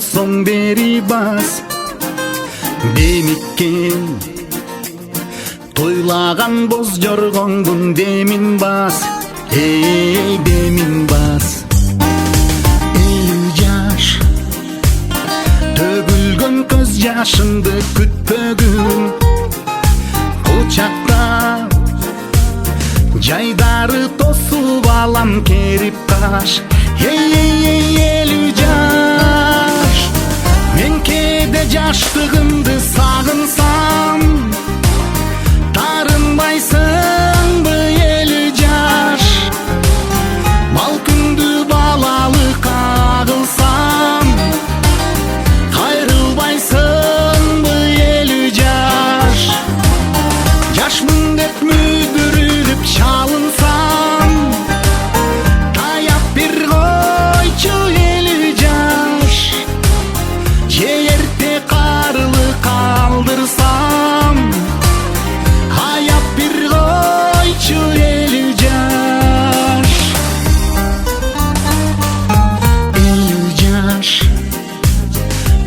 болсоң бери бас. Демиккен тойлаган боз жоргоңдун демин бас. Эй, демин бас. 50 жаш төгүлгөн көз жашыңды күтпөгүн. Бул чакта жайдары тосуп алам керип каш. Эй, 50 жаш, мен кээде жаштыгымды сагынсам, тарынбайсыңбы 50 жаш? Балкүндү балалыкка кылсам, кайрылбайсыңбы 50 жаш? Жашмын деп мүдүрүлүп чалынсам, таяп бир койчу 50 жаш. Же эрте карылы калдырсам, аяп бир койчу 50 жаш. 50 жаш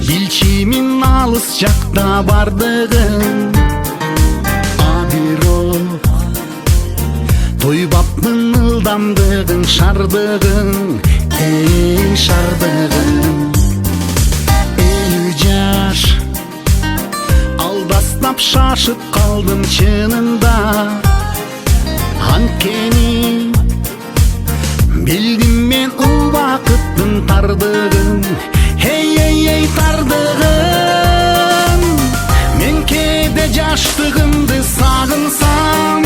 билчимин алыс жакта бардыгын, тойбапмын ылдамдыгын, шардыгын, эй шардыгын. 50 жаш алдастап шашып калдым чынында, анткени билдим мен убакыттын тардыгын. Эй тардыгын, мен кээде жаштыгымды сагынсам,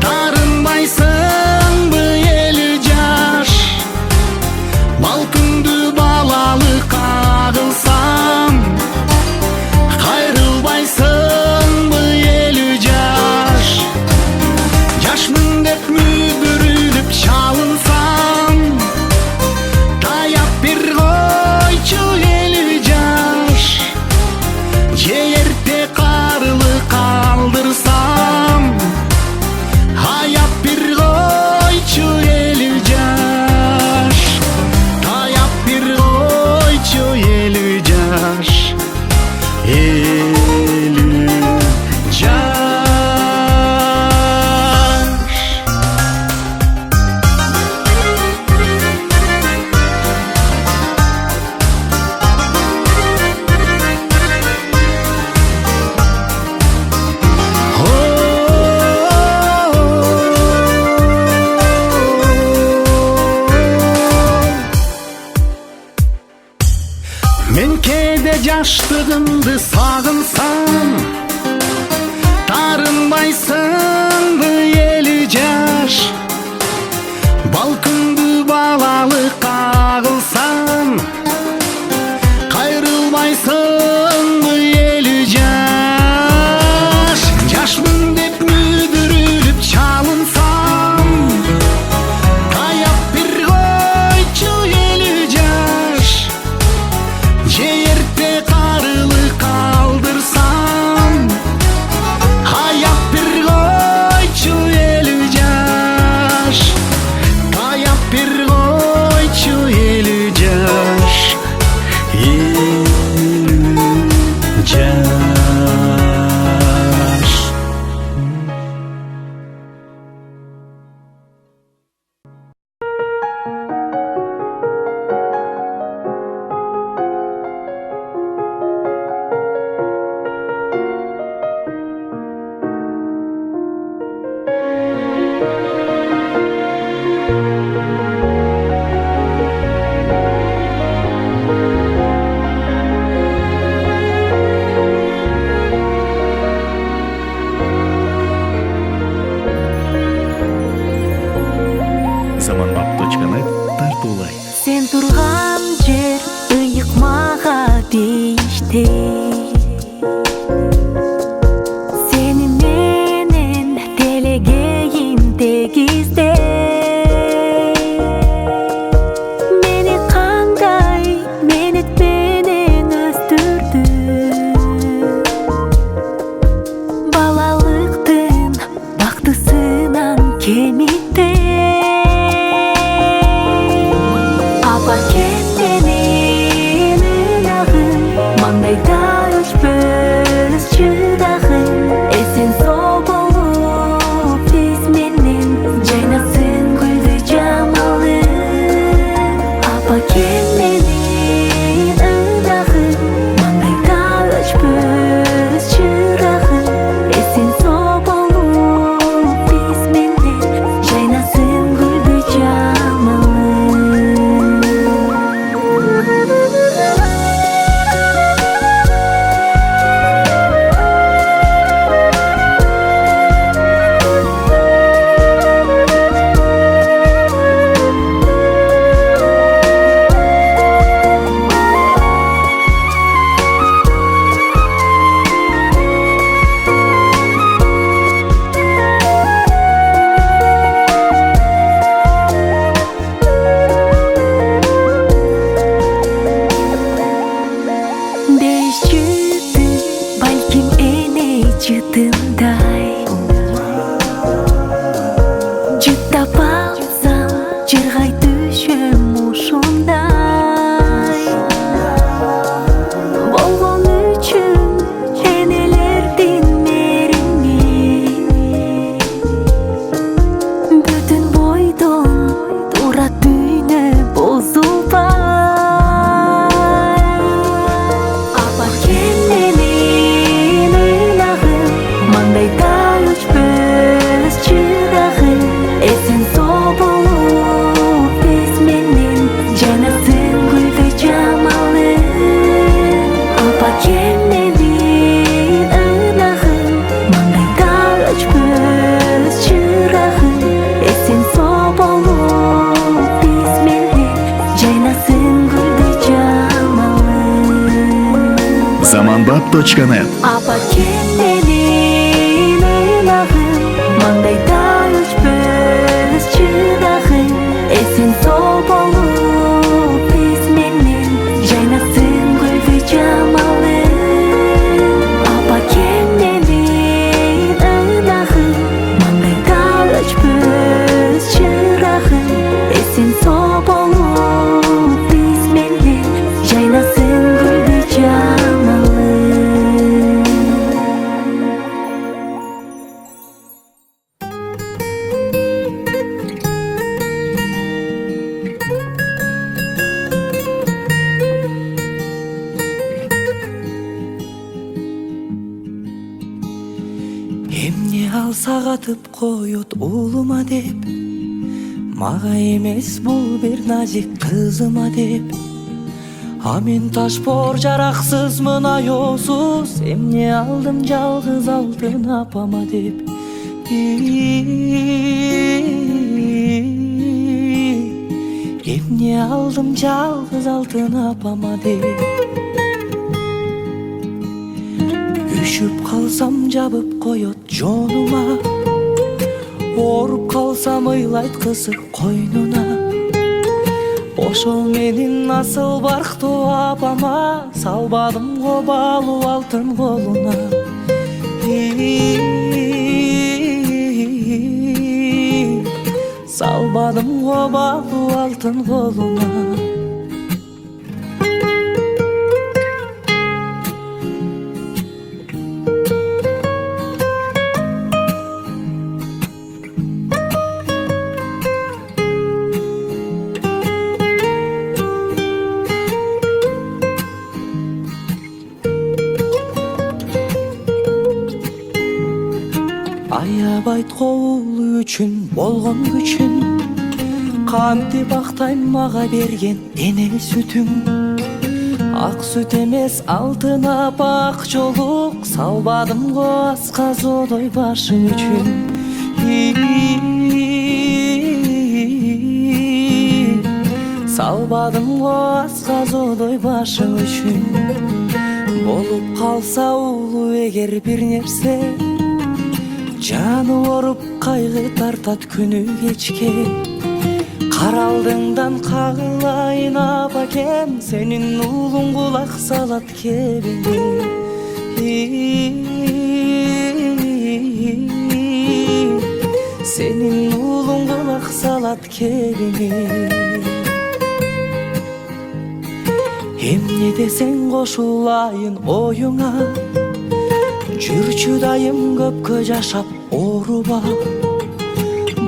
тарынбайсыңбы 50 жаш? Балкүндү балалыкка кылсам, кайрылбайсыңбы 50 жаш? Жашмын деп мүдүрүлүп чалынсам, таяп бир койчу 50 жаш. Же эрте карылы калдырсам, аяп бир койчу 50 жаш. Таяп бир койчу 50 жаш. 50 жаш. Мен кээде жаштыгымды сагынсам, тарынбайсыңбы 50 жаш? Балкүндү балалыкка кылсам, кайрылбайсыңбы 50 жаш? Жашмын деп мүдүрүлүп чалынсам, таяп бир койчу 50 жаш. Же эрте карылы калдырсам, аяп бир койчу 50 жаш. Таяп бир койчу 50 жаш. 50 жаш. Беш жыты балким эне жытындай жыттап алсам жыргай түшөм ушундай болгон үчүн энелердин мерими бүтүн бойдон турат дүйнө бозулбай апа кел менен ыйлагым маңдайда өчпөс чырагым эсен соо болуп биз менен жайнасын гүлдөй жамалым апа кел менен ыйлагым маңдайда өчпөс чырагым эсен соо болуп биз менен жайнасын гүлдөй жамалым Zamanbap.net апа кел менен ыйлагым маңдайда өчпөс чырагым эсен соо болуп биз менен жайнасын гүлдөй жамалым апа кел менен ыйлагым маңдайда өчпөс чырагым эсен соо болуп биз менен жайнасын гүлдөй жамалым. Эмне алса катып коет уулума деп, мага эмес бул бир назик кызыма деп. А мен ташпор жараксызмын аёсуз, эмне алдым жалгыз алтын апама деп. Эмне алдым жалгыз алтын апама деп. Үшүп калсам жабып коет жонума, ооруп калсам ыйлайт кысып койнуна. Ошол менин асыл барктуу апама салбадым го балуу алтын колуна. Салбадым го балуу алтын колуна. Аябайт коул үчүн болгон күчүн, кантип актайм мага берген эне сүтүң. Ак сүт эмес алтын апа акчолук, салбадым го асказодой башың үчүн. Салбадым го асказодой башың үчүн. Болуп калса уулу эгер бир нерсе, жаны оруп кайгы тартат күнү кечке. Кара алдыңдан кагылайын апакем, сенин уулуң кулак салат кебине. Сенин уулуң кулак салат кебине. Эмне десең кошулайын оюңа, жүрчү дайым көпкө жашап ооруба.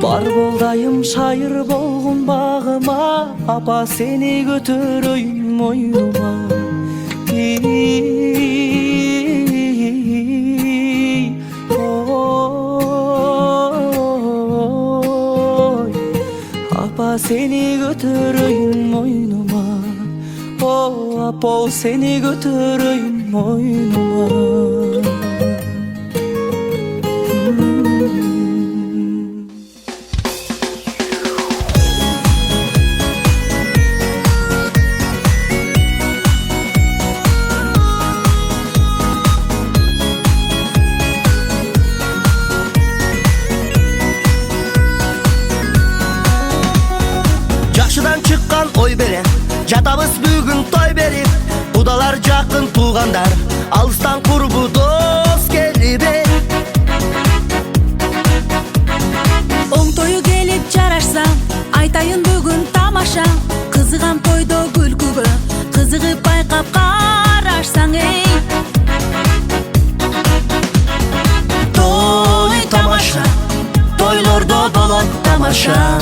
Бар болдайым шайыр болгон багыма, апа сени көтөрөйүн мойнума. Апа сени көтөрөйүн мойнума. Апа сени көтөрөйүн мойнума. Жакшыдан чыккан ой берем, жатабыз бүгүн той берип. Кудалар жакын тамаша.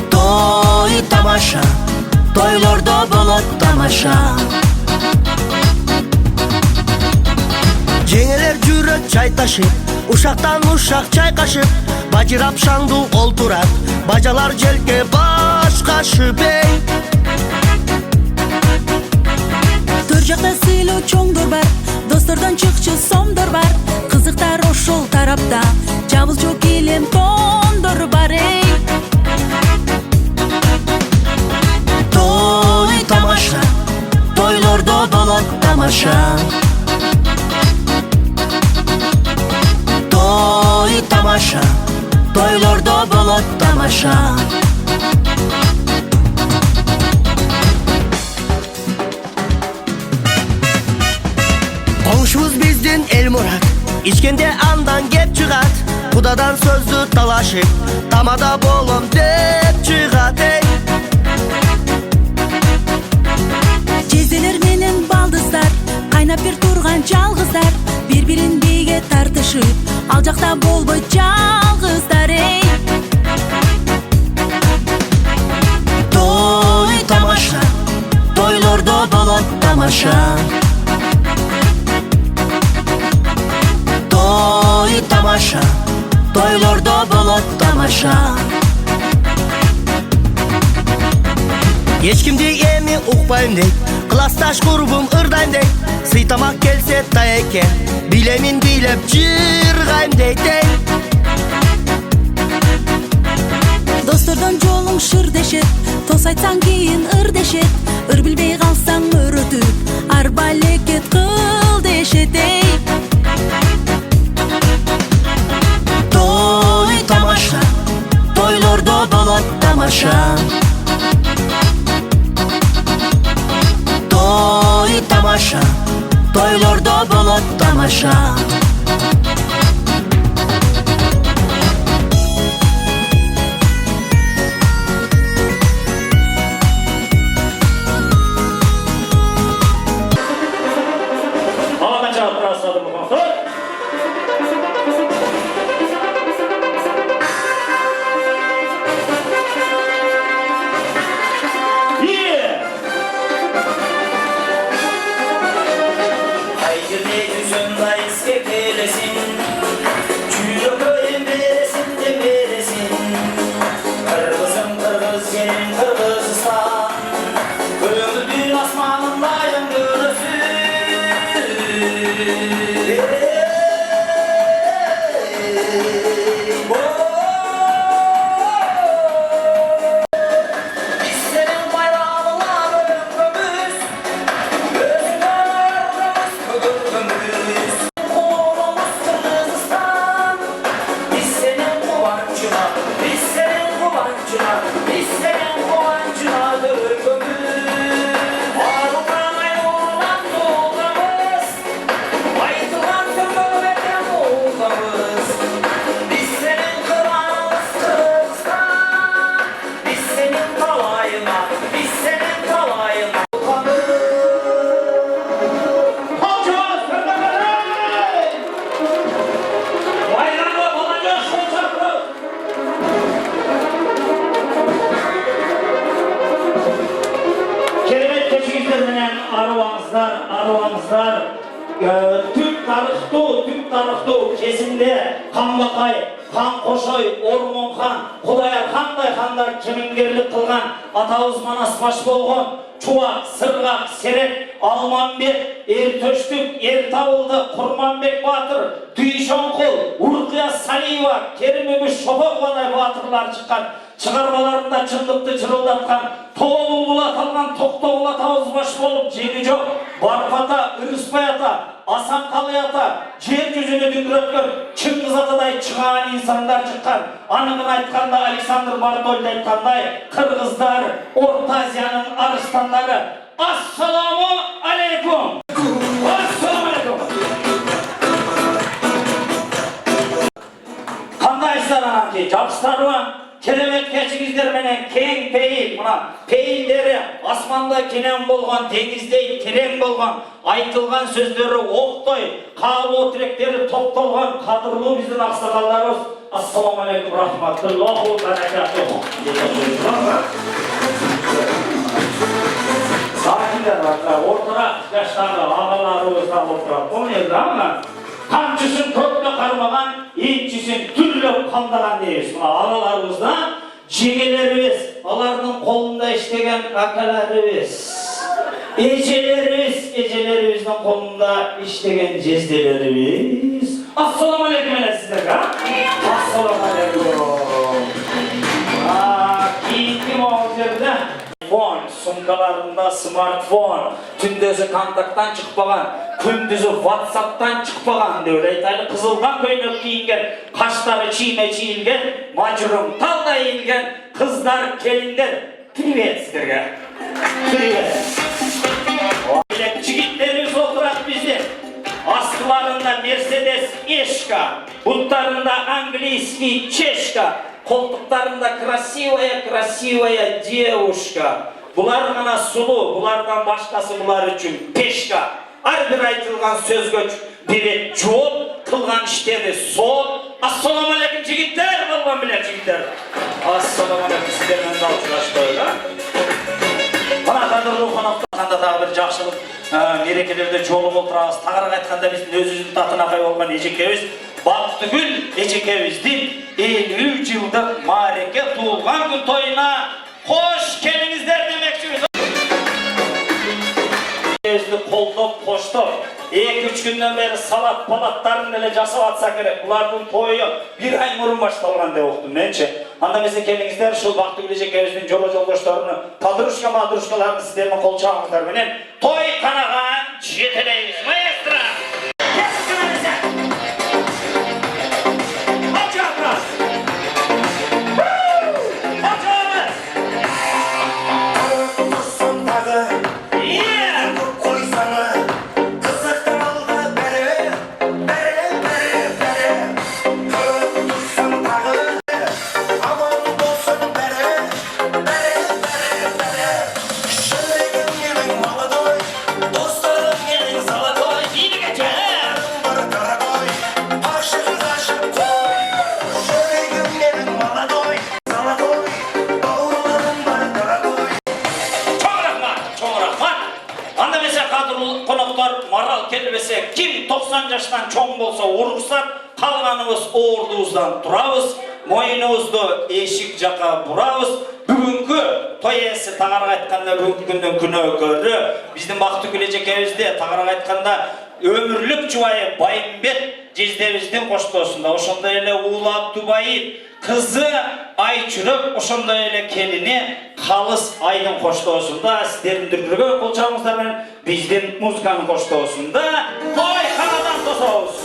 Той тамаша, тойлордо болот тамаша. Жеңелер жүрөт чай ташып, ушактан ушак чайкашып, бажырап шаңду олтурат, бажалар желке баш кашып. Төр жакта сыйлуу чоңдор бар, достордон чыкчы сомдор бар, кызыктар ошол тарапта, жабылчу килем тондор бар. Той тамаша, тойлордо болот тамаша. Той тамаша, тойлордо болот тамаша. Коңшубуз биздин эл мурат, ичкенде андан кеп чыгат, Кудадан сөздү талашып, тамада болом деп чыгат. Жезелер менен балдыздар, кайнап бир турган жалгыздар, бири-бирин бийге тартышып, ал жакта болбойт жалгыздар. Той тамаша, тойлордо болот тамаша. Той тамаша, тойлордо болот тамаша. Эч кимди эми укпайм дейт, классташ курбум ырдайм дейт, сый тамак келсе тайеке, билемин билеп жыргайм дейт. Достордон жолуң шыр дешет, тос айтсаң кийин ыр дешет, ыр билбей калсаң өрөтүп, арбалекет кыл дешет. Той тамаша, тойлордо болот тамаша. Той тамаша, тойлордо болот тамаша. Türk tarıhtı kesimde Kanbakay, Kan Koşoy, Ormon Han, Kudayar Handay Hanlar kemingerlik kılgan atağız manas baş bolğun Çuva, Sırgak, Serek, Almanbek, Ertöştük, Ertavıldı, Kurmanbek Batır, Tüyşonkul, Urkıya Saliva, Kerimimiz Şopokvaday batırlar çıkan çıkarmalarında çındıkты çırıldatkan Toğul bulatalgan Toqtoğul atağız baş bolup jeni жоқ Barfata, Irıspay ata, Asan Kalay ata, jer yüzünü düngürötkör Çıngiz ataday çıkan insanlar çıkan Anıgın aytkanda Aleksandr Bartoldi aytkanday Kırgızlar, Orta Aziyanın arıstanları Assalamu aleykum. Assalamu aleykum. Kandaysızlar anaki, jabışlar mı? Керемет keçigizler menen keng peyil, mına peyilleri asmanda kenen bolgan, dengizdey tereң bolgan, айтылган сөздөрү октой, каалоо тилектери топтолгон кадырлуу биздин аксакалдарыбыз. Ассаламу алейкум рахматуллахи ва баракатуху. Sakinler var, ortarak yaşlarda ağalarımız da oturak. O nerede ama? Kamçısın kökle karmagan, inçisin türlü kandagan deyiz. Ağalarımızda cegelerimiz, alarının kolunda işlegen akalarımız. Ecelerimizin kolunda işlegen cezdelerimiz. Assalamu aleykum ele sizler ha? Assalamu aleykum. Kim olacakta? Telefon, sumkalarında smartphone, tündözü kontakttan çıkpagan, kündüzü WhatsApp'tan çıkpagan diyor. Aytaylı kızılgan köynök kiyingen, kaşları çiğne çiğilgen, macrum talda eğilgen, kızlar, kelinler. Privet sizlerge. Privet. Çigitlerimiz oturak bizi. Askılarında Mercedes Eşka, butlarında Angliski Çeşka, koltuklarında krasivaya девушка. Bular gana sulu, bulardan başkası bular için peşka. Her bir aytılgan söz göç, biri jol, kılgan işleri sol. Assalamu aleykum jigitler, Allah'ım bilir jigitler. Assalamu aleykum sizlerden de alçılaştığıyla. Bana kadırlı konakta da bir жақшылық мерекелерде жолы отырабыз. Тағырақ айтқанда біздің өзіміздің татынақай болған Ежекебіз Бақтыгүл Ежекебіздің 50 жылдық мареке туылған күн тойына қош келіңіздер демекшіміз. Ежекебізді қолдап, қоштап, 2-3 күннен бері салат палаттарын әлі жасап атса керек. Бұлардың тойы bir ай мұрын башталған деп оқтым менше. Анда бізде келіңіздер, шыл Бақтыгүл Ежекебіздің жолдастарыны, мадрушкаларын сіздердің қол жағыңыздар менен той қанаған жетелейміз. Маэстро! Kim 90 yaştan çoğun bolsa uruksak, kalganımız oğurduzdan turabız, moyunuzdu eşik jaka burabız. Bugünkü toy esi tağarak aytkanda bugünkü günden күнө көрü. Bizden Bактыгүл Ежекебизде tağarak aytkanda ömürlük çubayı Bayымбет жездебиздин коштоосунда, ошондой эле Уулап Дубайит кызы Айчүрөк, ошондой эле келини Калыс Айдын коштоосунда сиздердин дүркүргөн кол чабыңыздар менен биздин музыканын коштоосунда той канадан тособуз.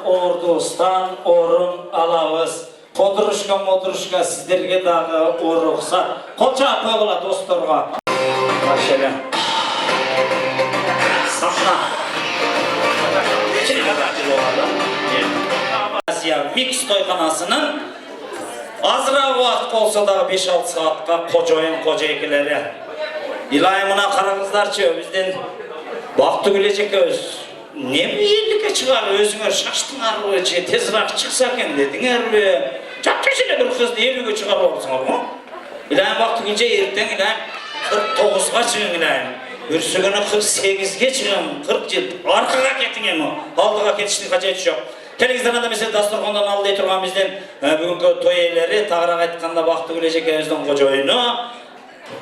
Ordustan orun alabız. Poдружка sizlerge dağı uruksa. Kolça koyula dostlarga. Başele. Sahna. Geçene kadar olalım. Asiya Mix toyxanasının azıra vaqt olsa da 5-6 saatqa qoca ekileri. İlahi muna qarаңыздарчы, bizden Bактыгүл Ежекебиз не елікке шығар, өзіңер шаштыңар ғой, тезірақ шықса екен дедіңер бе? Жап-жешеле бір қызды еліге шығарып алсыңар ғой. Илайын бақты күнше ертең илайын 49-ға шығын илайын. Үрсі күні 48-ге шығын, 47, арқаға кетіңен о. Алдыға кетіштің қажеті жоқ. Келіңіздер анда mesela дастархандан алдай тұрған бізден бүгінгі той иелері, тағырақ айтқанда бақты күлешек әуіздің қожайыны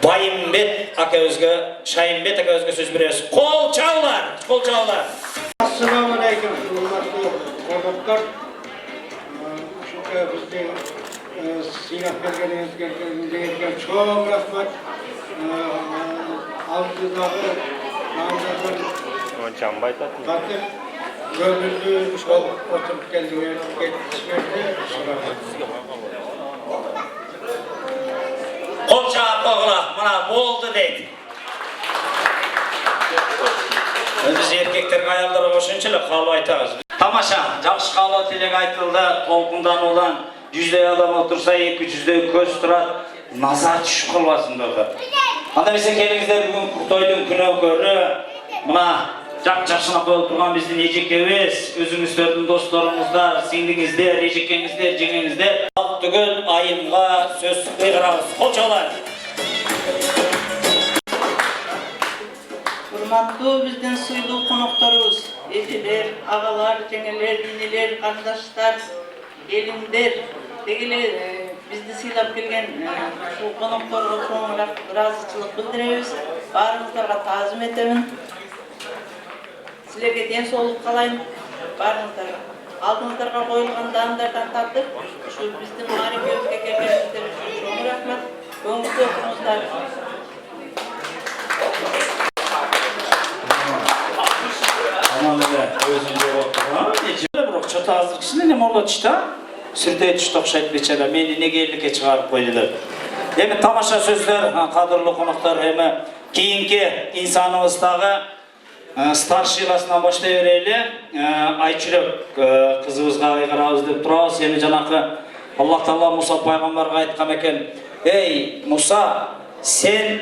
Байымбет акабызға, Шайымбет акабызға сөз бересіз. Қол чаулар, қол чаулар. Ассаламалейкум, hurmatli qonaqlar. Shunga bizga siylab berganingizga cho'ng rahmat. Aldidagi Jamba aytadi. Fatih ko'ngilli shol o'tirib keldingizga Қол чағып қоғыла, мұна болды дейді. Біз еркектерге аялдарғаошыншылы қалу айтағыз. Тамаша, жақсы қалу телек айтылды, толқындан olan 100-дей адам отырса 200-дей көз тұрады, назар түшіп қылбасын доғы. Анда бесе келіңіздер бүгін тойдың күні көрі, мұна жақ-жақшына қойып тұрған біздің ежекебіз, өзіңіздердің достарыңыздар, сіңдіңіздер, ежекеңіздер, жеңеңіздер. Түгіл айымға сөз қойғырағыз. Қол чаулар. Hurmatlı bizden suylu konuklarımız, eşeler, ağalar, cengeler, dinler, kardeşler, gelinler, degiler bizde sıylap gelgen şu konuklarga çoğunluk razıçılık bildiremiz. Barınızlarga tazim etemin. Sizlerge den soğuluk kalayın. Barınızlarga. Aldığınızlarga koyulgan dağınlardan tattık. Şu bizden marifiyozga gelgenizler için çoğun rahmet. Öngüzde okumuzlar. Aman öyle, özünce oturma. Necele bırak, çatı azlık içinde ne morla çıta? Sürde çıta okşayıp geçerler, meni ne gelirke çıkarıp koydular. Hem tamaşa sözler, kadırlı konuklar, hem keyinki insanımızdağı старшийласынан баштай берели, айчүрек кызыбызга кайгырабыз деп турабыз. Эми жанакы Аллах Таала Муса пайгамбарга айткан экен: "Эй Муса, сен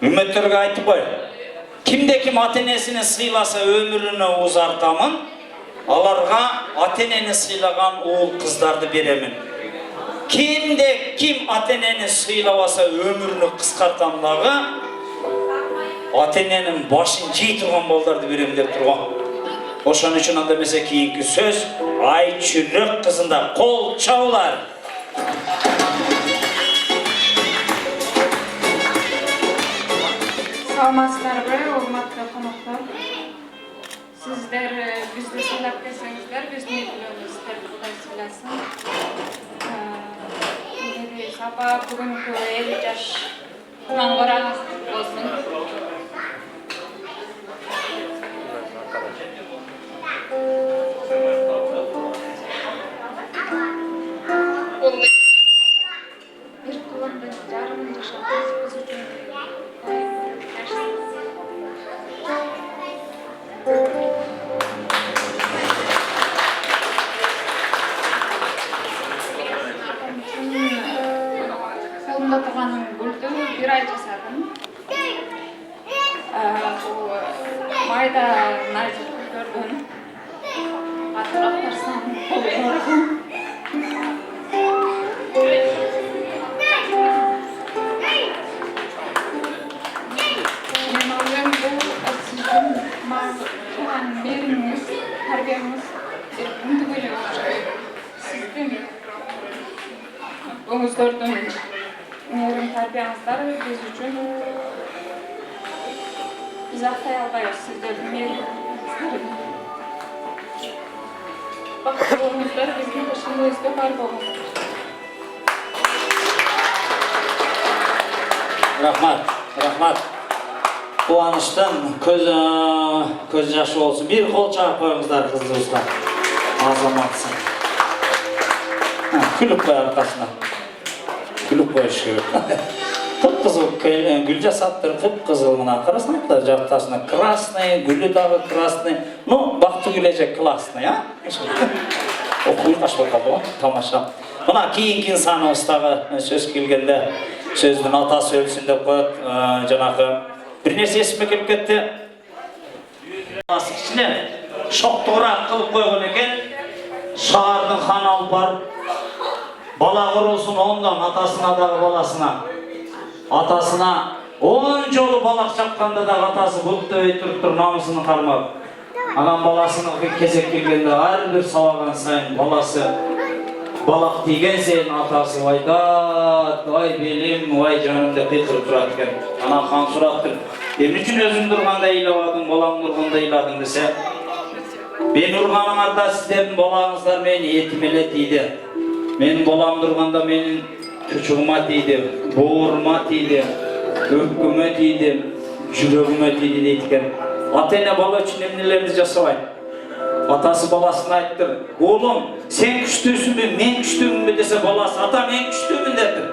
үммөттөргө айтып кой. Кимде ким ата-энесин сыйласа өмүрүнө узартамын, аларга ата-энени сыйлаган уул кыздарды беремин. Кимде ким ата-энени сыйлабаса өмүрүнө кыскартам дагы, ата-эненин башын жей турган балдарды берем деп турган. Ошон үчүн анда эмесе кийинки сөз Айчүрөк кызында. Кол чаулар. Саламатсыздарбы, урматтуу коноктор. Сиздер бизди сыйлап келсеңиздер, биздин үйлөрүбүздөрдү Кудай сыйласын. Сапа бүгүнкү 50 жаш туулган болсун. Bir kullandık, yarım yaşadığımız biz için қолымда тұрғаным гүлді бір ай жасадым. Майда найза гүлдерден атырақтарсам қолым. Мен ойлаймын, бұл сіздің маған беріңіз, тәрбиеңіз мүмкін келе болашақ. Сіздің өңіздердің мейірім тәрбиеңіздер біз үшін біз ақтай албаймыз сіздердің мейіріміңіздерін. Бақытты болыңыздар, біздің ішімізде бар болыңыздар. Рахмат, рахмат. Қуаныштан көз жашы болсын. Bir қол чағып қойыңыздар қызымызға. Азаматсың. Күліп қой арқасына. Күліп қойыш керек. Қып-қызыл гүл жасаттыр, қып-қызыл мына қарасыңыздар жақтасына. Красный, гүлі дағы красный. Ну, бақты күлежек классный, а? Оқуы қашпай қалды, тамаша. Мына кейінгі инсанымыздағы сөз келгенде сөздің атасы өлсін деп қойып, жаңағы бір нәрсе есіме келіп кетті. баласы кичине шоктугураак кылып койгон экен. Шаардын ханы алып барып бала курулсун ондан атасына дагы баласына. Атасына 10 жолу балак чапканда да атасы буктөй туруп намысын кармап. Анан баласынын кезек келгенде ар бир сабаган сайын баласы балак тийген сайын атасы айтат, ай белим, ай жаным деп кыйкырып турат экен. Анан хан сураптыр. Эмне үчүн өзүң турганда ыйламадың, балаң турганда ыйладың десе, мен урганыңарда сиздердин балаңыздар мени этим эле тийди. Менин балам турганда менин чучугума тийди, боорума тийди, өпкүмө тийди, жүрөгүмө тийди дейт экен. Ата-эне бала үчүн эмнелерди жасабайт? Атасы баласына айттыр. Оğlum, sen күчтүүсүнбү, мен күчтүүмүнбү десе баласы, ата мен күчтүүмүн дептир.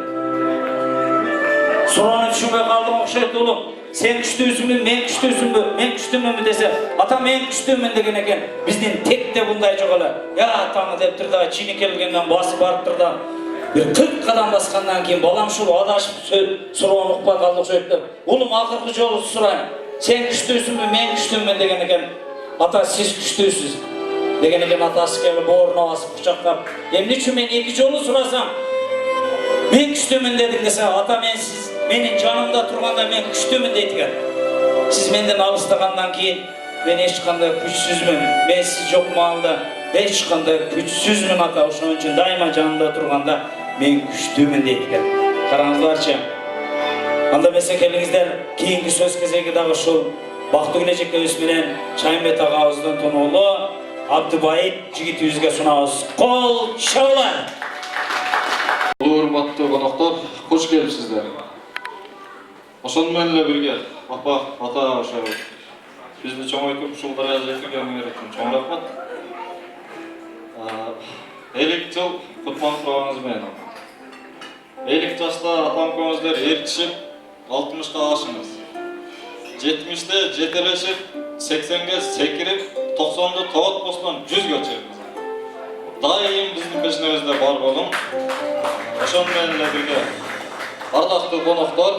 Сураны түшүнбөй калдым окшойт oğlum. Sen күчтүүсүнбү, мен күчтүүсүнбү, мен күчтүүмүнбү десе, ата мен күчтүүмүн деген экен. Биздин текте мындай жок эле. Я атаңы дептир да, чини келгенден басып барыптыр да. Bir 40 kadam баскандан кийин балам ушул адашып суроону укпай калды окшойт деп. Oğlum акыркы жолу сурайм. Sen күчтүүсүнбү, мен күчтүүмүн деген экен. Ата siz күчтүүсүз деген экен. Атасы келип бооруна басып кучактап, эмне үчүн мен 2 жолу сурасам, мен күчтүүмүн дедиң десе, ата мен сиз менин жанымда турганда мен күчтүүмүн дейт экен. Сиз менден алыстагандан кийин мен эч кандай күчсүзмүн. Мен сиз жок маалда эч кандай күчсүзмүн ата. Ошон үчүн дайыма жанымда турганда мен күчтүүмүн дейт экен. Караңыздарчы. Анда эмесе келиңиздер, кийинки сөз кезеги дагы ушул Бактыгүл эжекебиз менен Чаймбет агабыздын тоноолу Абдыбайыт жигитибизге сунабыз. Кол чабуулар. Урматтуу коноктор, кош келипсиздер. Ошону менен эле бирге апа, ата ошо бизди чоңойтуп ушул даражага жеткиргениңер үчүн чоң рахмат. 50 жыл кутланып менен. 50 жашта атам-көңүздөр эркишип 60-ка ашыңыз. 70'te жетелешip, 80'ge sekiрип, 90'da toğut bostan 100'ge çekiriz. Daim bizim peşinimizde var bolun. Oşon menle birge ardaklı konuklar,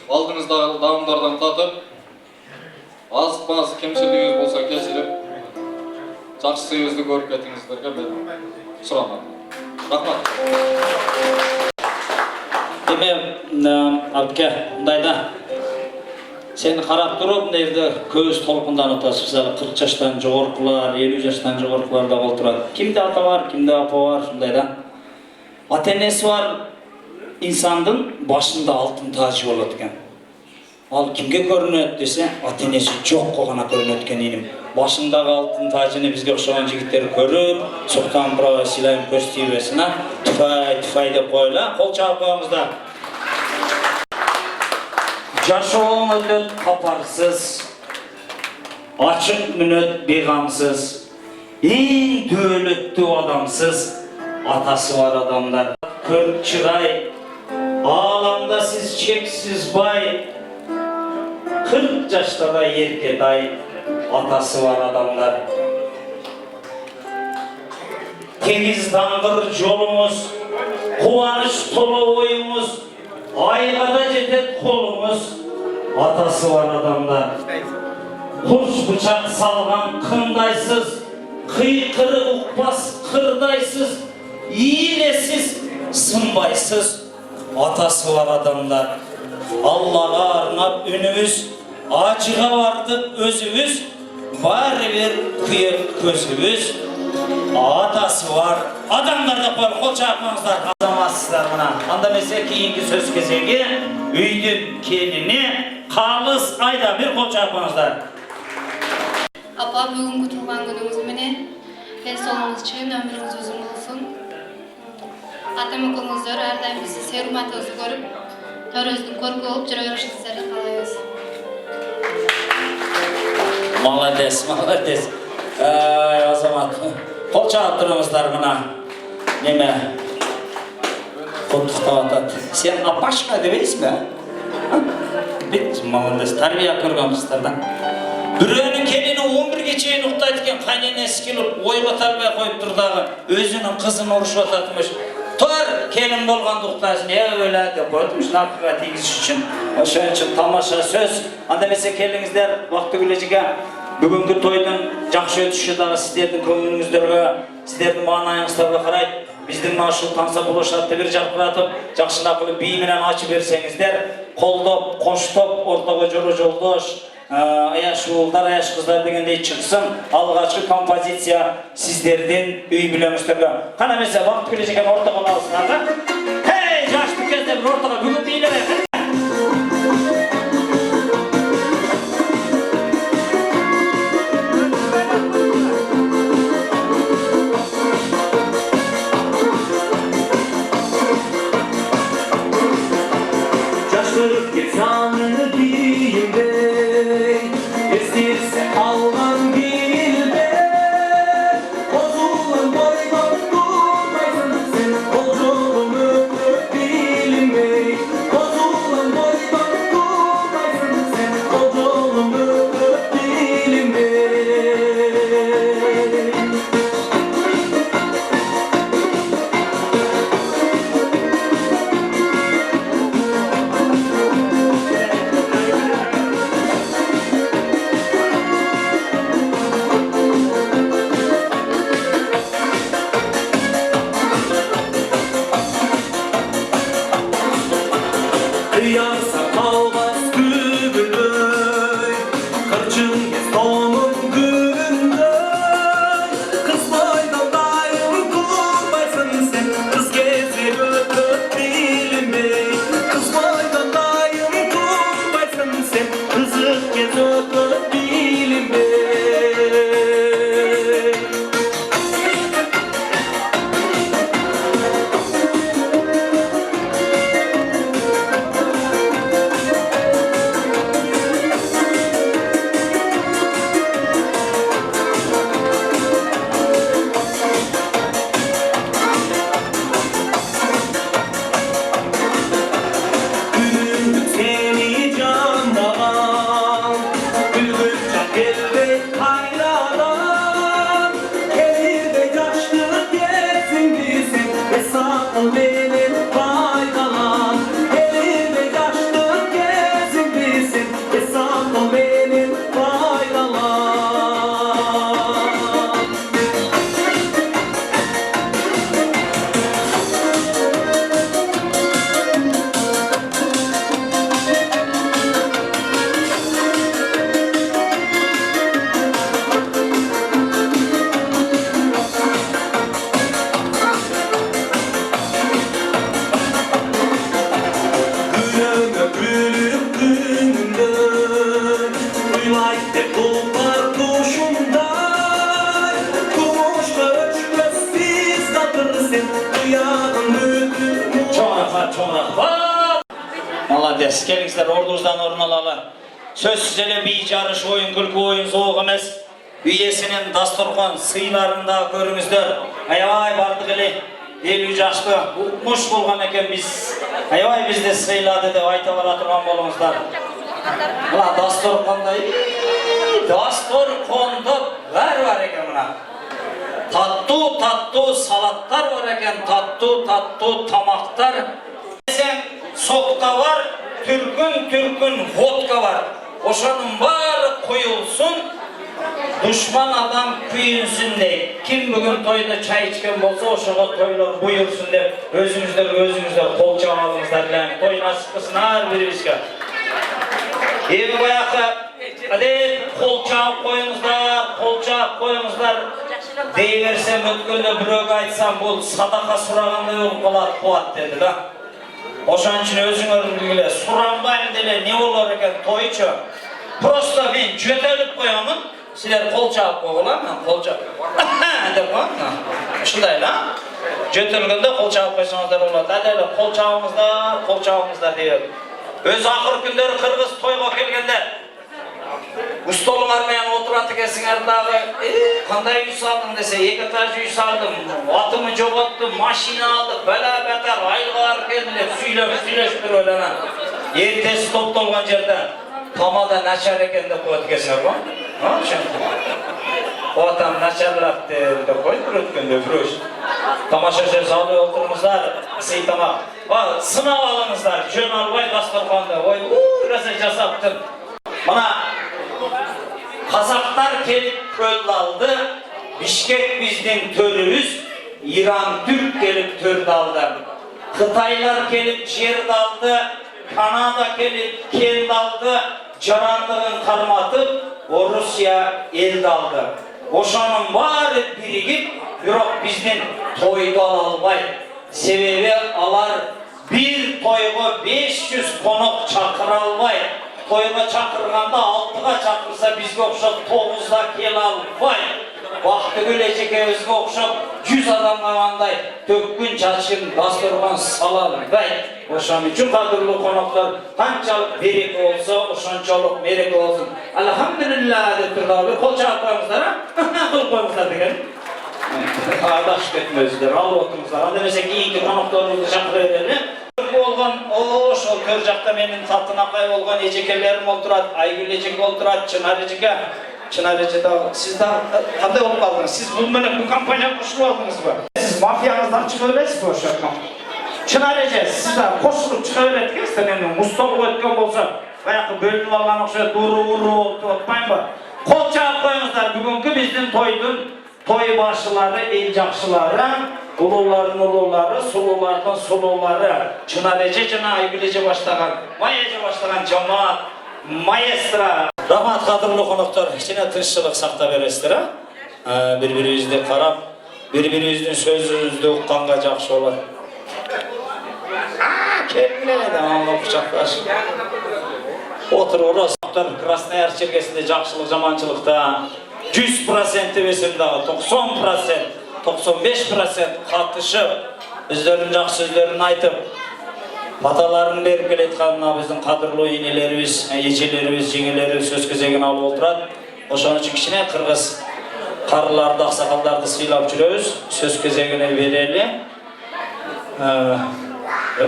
aldığınızda dağımlardan tatıp, az kemçiliğiniz bolsa kesilip, жақсысыңызды көрүп кетиңиздерге мен сураман. Рахмат. Абке, мындайда сени карап туруп мына жерде көз толкундан атасыз. 40 жаштан жогоркулар, 50 жаштан жогоркулар да болуп турат. Кимде ата бар, кимде апа бар, ушундайда. Ата-энеси бар инсандын башында алтын тажы болот экен. Ал кимге көрүнөт десе, ата-энеси жокко гана көрүнөт экен иним. Башындагы алтын тажыны бизге окшогон жигиттер көрүп, Султан Брава силайым көз тийбесин, туфай деп койла, кол чаап коюңуздар. Жашоон өтөт капарсыз, ачык мүнөт бейгамсыз, эң дөөлөттүү адамсыз, атасы бар адамдар. Көрк чырай, ааламда сиз чексиз бай, 40 жашта да эркетай, атасы бар адамдар. Теңиз даңгыр жолуңуз, кубаныч толо оюңуз, айга да жетет колуңуз, атасы бар адамдар. Курч бычак салган кындайсыз, кыйкыры укпас кырдайсыз, ийилесиз, сынбайсыз, атасы бар адамдар. Аллага арнап үнүбүз, ачыга бардык өзүбүз, баары бир күйөк көзүбүз, атасы бар адамдар деп коюп кол чапыңыздар. Азаматсыздар мына. Анда эмесе кийинки сөз кезеги үйдүн келини Калыс Айдамир, кол чапыңыздар. Апа, бүгүнкү туулган күнүңүз менен ден соолугуңуз чын, өмүрүңүз uzun болсун. Ата-энеңиздер ар дайым бизди серуматыбызды көрүп, төрөбүздүн көркү болуп жүрө беришиңиздерди каалайбыз. Молодец, молодец. Азамат, кол чаап туруңуздар мына. Неме? Куттуктап атат. Сен апашка дебейсиңби? Бит, молодец. Тарбия көргөнсүздөр да. Бирөөнүн келини 11-ге чейин уктайт экен, кайненеси келип ойго тарбай коюп тур дагы өзүнүн кызын урушуп ататмыш. Tur kelin bolganduktasın öyle de koydum şunakıga tegiziş için. Oşon için tamaşa söz. Anda mese kelingizler vakti gülecege бүгүнкү тойдун жакшы өтүшү дагы сиздердин көңүлүңүздөргө, сиздердин маанайыңыздарга карайт. Биздин ушул таңса болушатты бир жакыратып, жакшылап кылып бий менен ачып берсеңиздер, колдоп, коштоп, ортого жолдош, аяш уулдар, аяш кыздар дегендей чыксын. Алгачкы композиция сиздердин үй бүлөңүздөргө. Кана эмесе вакыт кележеген ортого алсыңар да. Хей, жаштык кезде бир ортого бүгүн бийлер. Молодец, келиңиздер ордуңуздан орун алалы. Сөзсүз эле бий жарыш, оюн күлкү, оюн соок эмес. Үйесинин дасторкон сыйларында көрүңүздөр. Аябай бардык эле 50 жашты укмуш болгон экен биз. Аябай бизди сыйлады деп айта бара турган болуңуздар. Мына дасторкондо бар экен мына. Таттуу салаттар бар экен, таттуу тамактар. Сокта бар, түркүн водка бар. Ошонун баары коюлсун, душман адам күйүнсүн дейт. Ким бүгүн тойда чай ичкен болсо, ошого тойлор буйрсун деп өзүңүздөр кол чабыңыздар эле. Той насип кылсын ар бирибизге. Эми баягы адет кол чабып коюңуздар. Дей берсем өткөндө бирөөгө айтсам, бул садака сурагандай болуп калат, кубат деди да. Ошон үчүн өзүңөрдү эле суранбайм деле не болор экен тойчу. Просто мен жөтөлүп коёмун. Силер кол чабып койгула, мен кол чабып. Деп коём. Ушундай эле. Жөтөлгөндө кол чабып койсоңуздар болот. Эле кол чабыңыздар деп. Өз акыр күндөрү кыргыз тойго келгенде Устолуңар менен отурат экенсиңер дагы, кандай үй салдың десе, 2 этаж үй салдым, атымы жоготтум, машина алдым, бала-батар, айылга барып келдим деп сүйлөшүп туруп эле. Эртеси топтолгон жерде тамада начар экен деп коет экенсиңер го? Ошентип. Атам начарлапты деп коет өткөндө бирөөчү. Тамаша сөз алып отырыңыздар, сыйтамақ. Сынап алыңыздар, жөн албай дастарханды. Ой, раса жасаптыр. Мына қазақтар келіп көл алды, Бишкек біздің төріміз, Иран түрк келіп төрді алды. Қытайлар келіп жерді алды, Канада келіп келді алды, жарандығын қарматып, Орусия елді алды. Ошаның бары бірігіп, бирок бізден тойды ала албай. Себебі алар bir тойға 500 қонақ чақыра албай. Тойға чақырғанда 6-ға чақырса бізге оқшап 9-да кел албай. Вақты көлечеке өзге оқшап 100 адам қағандай төккін чашын дастырған салалдай. Ошан үшін қадырлы қонақтар қаншалық береке болса, ошаншалық мереке болсын. Алхамдулилlah деп тұрды. Қол жағып қойыңыздар, қол қойыңыздар деген. Ардаш кетмеңіздер, алып отырыңыздар. Анда емесе кейінгі қонақтарымызды шақыра берелі. Болған, ошол төр жақта менің Талтынақай болған ежекелерім отырады, Айгүл ежеке отырады, Чынар ежеке. Чынар ежеке, сіз қандай болып қалдыңыз? Сіз бұл менен бұл компанияға қосылып алдыңыз ба? Сіз мафияңыздан шыға бересіз бе осы жаққа? Чынар еже, сіз қосылып шыға береді екенсіздер, енді мұстолық өткен болса, баяғы бөлініп алған ұқсайды, ұры болып отпайын ба? Қол жағып қойыңыздар, бүгінгі біздің тойдың той басшылары, ел жақшылары, ұлылардың ұлылары, сұлулардың сұлулары, Чынар еже, жана Айгүл еже баштаған, Май еже баштаған жамаат, маэстро. Рахмат қадірлі қонақтар, кішкене тыныштық сақта бересіздер, бір-біріңізді қарап, бір-біріңіздің сөзіңізді ұққанға жақсы болады. Келмеді, алла құшақташ. Отыр орас. Краснояр чергесінде жақшылық, жаманшылықта 100% бесімдағы 90%, 95% қатышып, өздерінің жақсы сөздерін айтып, баталарын беріп келетқанына біздің қадірлі енелеріміз, ежелеріміз, жеңелеріміз сөз кезегін алып отырады. Ошон үшін кішкене қырғыз қарыларды, ақсақалдарды сыйлап жүреміз, сөз кезегіне берелі.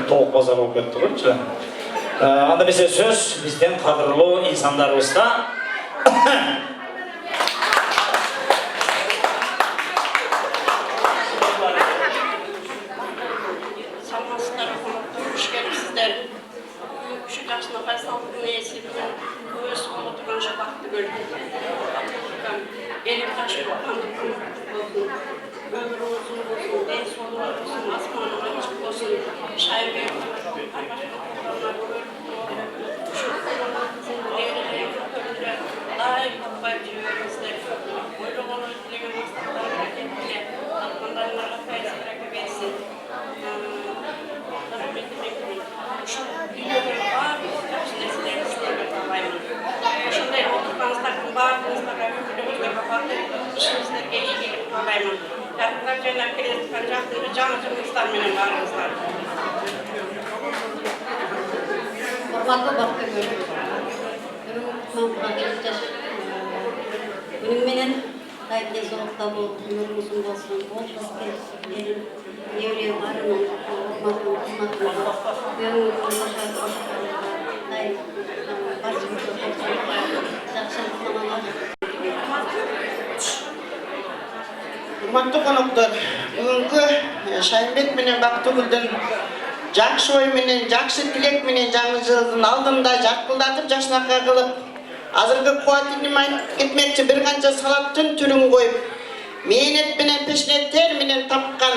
Толық базар болып кетті ғой. Анда бізде сөз бізден қадірлі инсандарымызда. Günümün kayıtlı soğukta bu ömrümüzün olsun, bol fıskı, evliye varının, ormanın, kısmatında, ömrümüzün başarılı başarılı, başımızda жақшылық заманlar. Құрметті қонақтар, бүгінгі Шайынбек менен Бактыгүлдүн жакшы ой менен, жакшы тилек менен жаңы жылдын алдында жаркылдатып жашнакай кылып, азыркы кубатыным айтып кетмекчи бир канча салаттын түрүн коюп, мээнет менен пешнет тер менен тапкан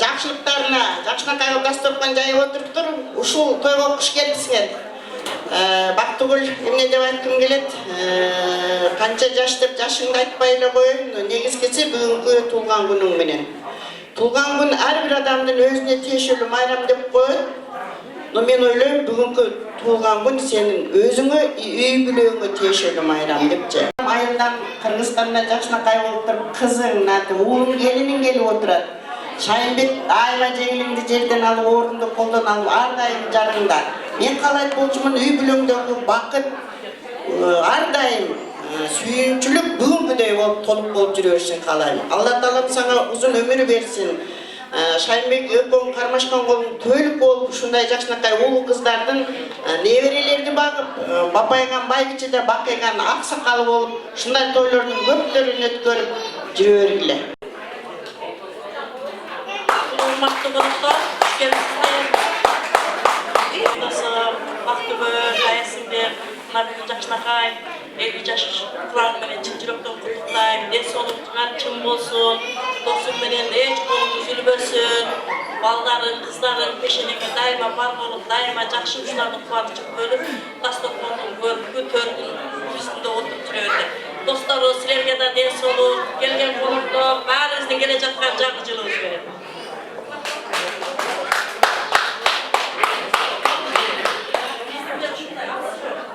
жакшылыктарына жакшнакайга дастархан жайып отуруптур. Ушул тойго куш келипсиңер. Бактыгүл эмне деп айткым келет? Канча жаш деп жашыңды айтпай эле коеюн. Негизгиси бүгүнкү туулган күнүң менен. Туулган күн ар бир адамдын өзүнө тиешелүү майрам деп коет. Но мен ойлойм, бүгүнкү туулган күн сенин өзүңө, үй бүлөгүңө тиешелүү майрам депчи. Айылдан Кыргызстандан жакшынакай болуп туруп, кызың, уулуң, келиниң келип отурат. Шайынбек айла жеңилиңди жерден алып, орунду колдон алып, ар дайым жарыңда. Мен каалайт болчумун, үй бүлөңдөгү бакыт ар дайым сүйүнчүлүк бүгүнкүдөй болуп толук болуп жүрө беришин каалайм. Алла таалам сага узун өмүр берсин. Шайынбек экөөң кармашкан колуң төөлүк болуп, ушундай жакшынакай уулу кыздардын неберелерди багып, бапайган байбичеде бакыйган аксакалы болуп, ушундай тойлордун көптөрүн өткөрүп жүрө бергиле. Hormatly konuklar, hoş geldiniz. Dostum, Baktugul, Kayasındır, Nabil Jaksnakay, 50 yaş kıran menen çın жүрөктөн kutluklayım. Den soğuktuğun çın bolsun, dostum menen hiç kolumuz ülbösün. Balların, kızların peşinege daima bar bolup, daima jakşı uşlarını kuvatıcık bölüp, Dastorkondun götörgün üstünde oturup türöydü. Dostları, sizlerge da den soğuk, gelgen konuklar, bäribizden gele жаткан жагыжылыгыбыз берет.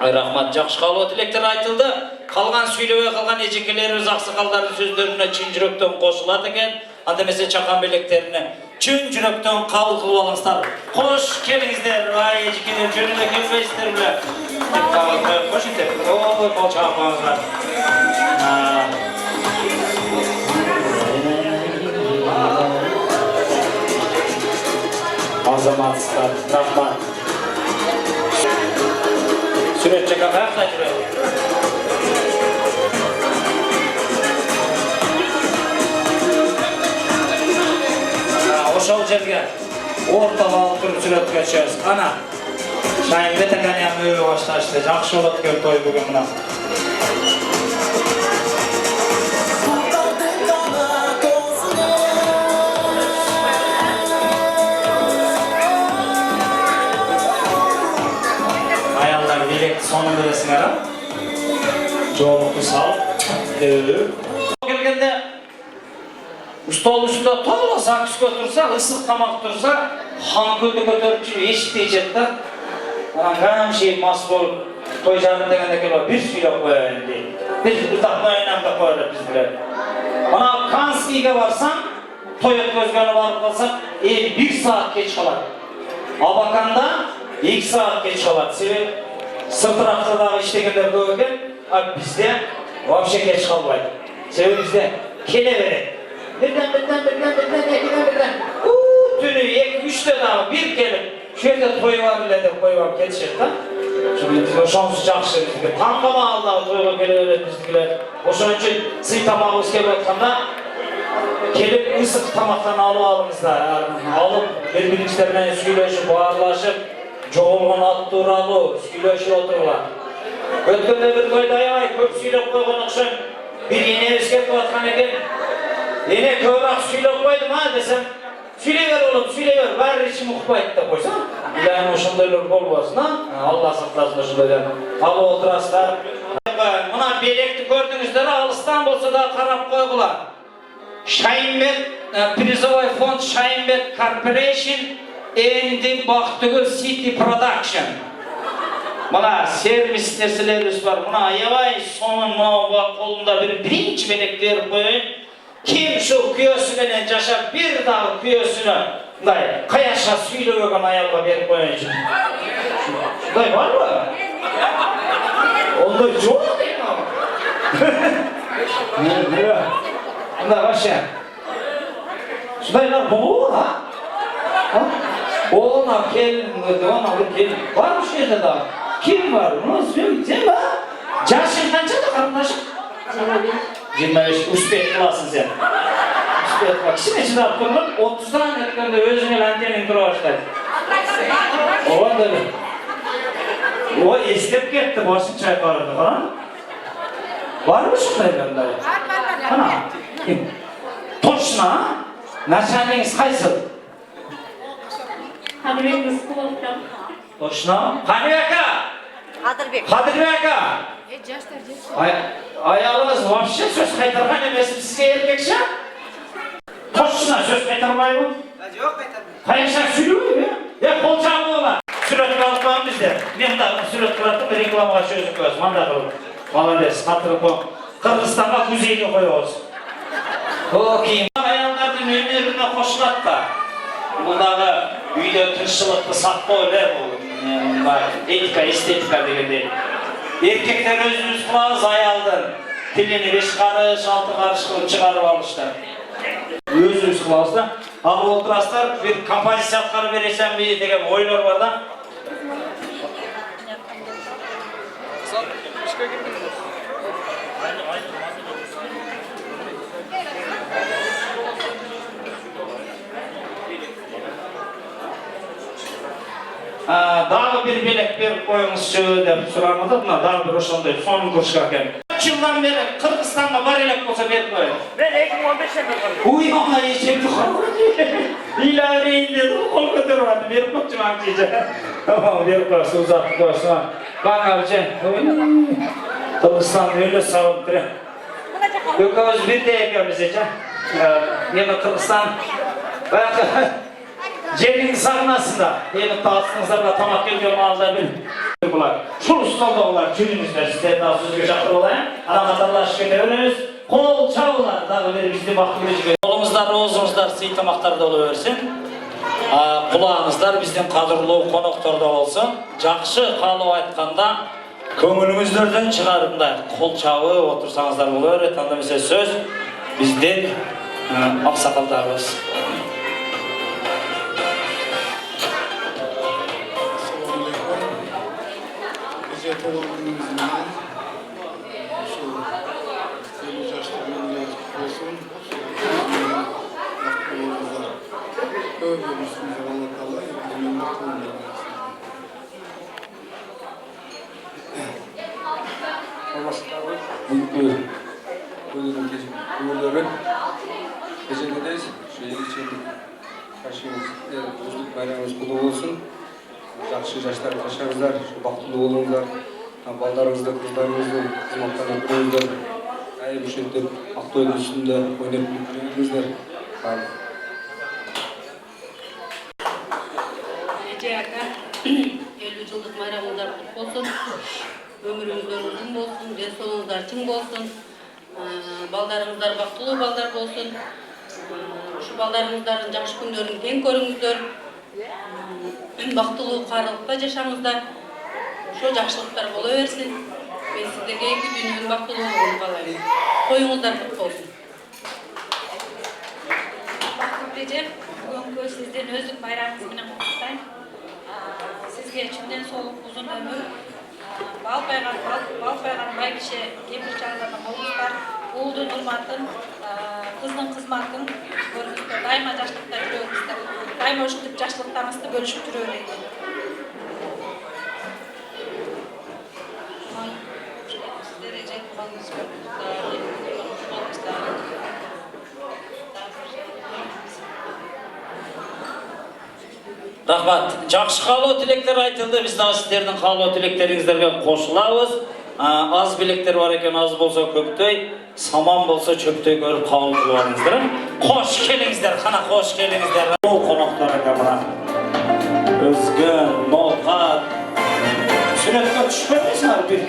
Рахмат, жақсы қалу тілектер айтылды. Қалған сөйлеуе қалған ежекелеріміз ақсақалдардың сөздеріне чын жүректен қосылады екен. Андемесе чақан белектеріне чын жүректен қабыл қылып алыңыздар. Қош келіңіздер, ай ежекелер жөнінде келмейсіздер біле. Қош етер. Ой, қол чақпаңыздар. Азаматсыздар, рахмат. Süreç çeken ayakta жүреді. Ошол жерге ортага алып туруп сүрөткө чыгабыз. Ана, Шайынбек аканын өбө башташты. Жакшы болот экен той бүгүн мына. Sonunda resmera çoğunluklu sağ gelgende stol üstünde to'la sakız götürse, ısık tamak dursa, han kötü götürüp eşit diyecek de anam şey mas bolup toy jarı degende kelip bir süylep koyayım deyip biz takmayın da koyarız biz bilen. Ana Kanski'ye varsan toy ötközgeni varıp kalsak 1 saat geç kalar. Abakanda 2 saat geç kalar. Sebep Sırtıraqsıдағы iştegендер көп екен, бізде вообще кеш қалмайды. Себебі бізде келе береді. Бірден. Түні 2-3-те дағы бір келіп, шерде тойға біле деп қойып кетішеді да. Бізде шонсы жақсы бізге. Таңғама алдағы тойға келе береді біздігілер. Ошон үшін сый тамағымыз келіп отқанда, келіп ысық тамақтан алып алыңыздар. Алып, бір-бірінштермен сөйлесіп, барлашып, жоғылған ат туралы сөйлешіп отырғылар. Өткенде бір тойда ай көп сөйлеп қойған ұқсын. Bir енеміз келіп отқан екен. Ене көбірақ сөйлеп қойды ма десем, сөйлей бер олып, сөйлей бер, бәрі ішім ұқпайды деп қойсам. Біләйін ошындайлар болбасын, Алла сақтасын ошындайлар. Алып отырасыздар. Мына белекті көрдіңіздер, алыстан болса да қарап қойғылар. Шайынбек, призовой фонд Шайынбек Corporation Endi Baktugul City Production. Mına servis nerselerimiz var. Mına ayavay sonun kolunda birinci melekler koyun. Kim şu kuyosuyla yaşap bir dağ kuyosunu kayaşa söylüyorken ayavla bir koyun. Şuday var mı? Onda çok değil mi ama? Bunda başa. Şudaylar bu ha? Ona gelin, var mı şeyde daha? Kim var? Onu söyleyeyim mi? Yaşın kaçta da kardeşim? 25. Üspet kılasın sen. Üspet bak. Şimdi içinde yaptırılır, 30'dan etkende özüne lantenin duru başlaydı. O da öyle. O istep gitti, başın çay karardı falan. Var mı şundaylar? Var. Ana. Kim? Toşna, naşaneniz kaysın? Kadırbek Rızkı olacağım. Toşna. Haniyaka. Kadırbeka. Ayağınız vapşe söz kaytargan emesim sizge erkekşe? Toşna söz kaytarmayı mı? Yok kaytarmayı. Kayakşan sülüyor ya? Ya kolçağı mı ola? Süret kalıplan bizde. Ben de süret kırattım da reklamağa çözüm koyuz. Manda kılıp. Malades, hatırı koy. Kırgızistan'a kuzeyini koyuyoruz. Okey. Ayağlarının önlerine koşulat da. Bunдағы үйде тыныштылықты сақтау өлер бұл этика, эстетика дегенде. Еркектер өзіміз қыламыз аялдың тілini 5 қарыш, 6 қарыш қылып шығарып алыштар. Өзіміз қыламыз да. Алып отырасыздар, бір композиция атқарып бересем бе деген ойлар бар да. Dagı bir belek berip koyuңuzчу деп сурамады, мына дагы bir ошондой сонун кружка экен. 3 жылдан бери Кыргызстанга бар элек болсо берип коеюн. Мен 2015'te berdim. Уй, ана ичемди Ила берейин деди, кол көтөрүп атып берип коюпчу маңчыйча. Тамам берип коюшсун, узатып коюшсун. Баңарчы. Кыргызстан өлө сагынып тур. Экөөбүз бирдей экенбиз эче. Эми Кыргызстан жериңди сагынасың да. Эми таасыңыздарга тамак келген маалда бир булар. Шул столдогулар жүрүңүздөр, сиздерди дагы сөзгө чакырып алайын. Анан катарлашып кете беребиз. Кол чабуулар дагы бир бизди бактылуу жүргөн. Колуңуздар, оозуңуздар сый тамактарда боло берсин. Кулağыңыздар биздин кадырлуу коноктордо болсун. Жакшы каалап айтканда көңүлүңүздөрдөн чыгарымдай кол чабып отурсаңыздар боло берет. Анда эмесе сөз биздин аксакалдарыбыз. Gecedeyiz. Karşımız bayramımız kutlu olsun. Жақсы жаштар жашаңыздар, бақытлы болыңыздар. Балдарыңызды, қыздарыңызды қызматтарына көріңіздер. Айып üşentіп, Ақтойдың үстінде ойнап жүріңіздер. Эже ака, 50 жылдық майрамыңыздар құтты болсын. Өміріңіздер ұзын болсын, денсаулығыңыздар чың болсын. Балдарыңыздар бақытлы балдар болсын. Şu ballarınızların жақсы күндерін тең көріңіздер. Бақытлы қарылықта жашаңыздар. Şu жақсылықтар бола берсін. Мен сіздерге екі дүниенің бақыттылығын қалаймын. Тойыңыздар құтты болсын. Бақыт эже, бүгүнкү сиздин өздүк байрамыңыз менен куттуктайм. Сизге чынден соолук узун өмүр, бал пайган бай киши кемпир чалдардан болуңуздар, уулдун урматын, кыздын кызматын көрүңүздөр, дайыма жакшылыкта жүрөңүздөр. Дайыма ушинтип жакшылыктарыңызды бөлүшүп жүрө берейин. Сиздер эже кубаңыз Рахмат. Жақсы қалау тілектер айтылды. Біз дагы сіздердің қалау тілектеріңіздерге қосылабыз. Аз білектер бар екен, аз болса көптөй, саман болса чөптөй көріп қабыл қылыңыздар. Қош келіңіздер, қана қош келіңіздер. Ол қонақтар екен мына. Өзгін, ноқат. Суретке түшпедіңіздер бір?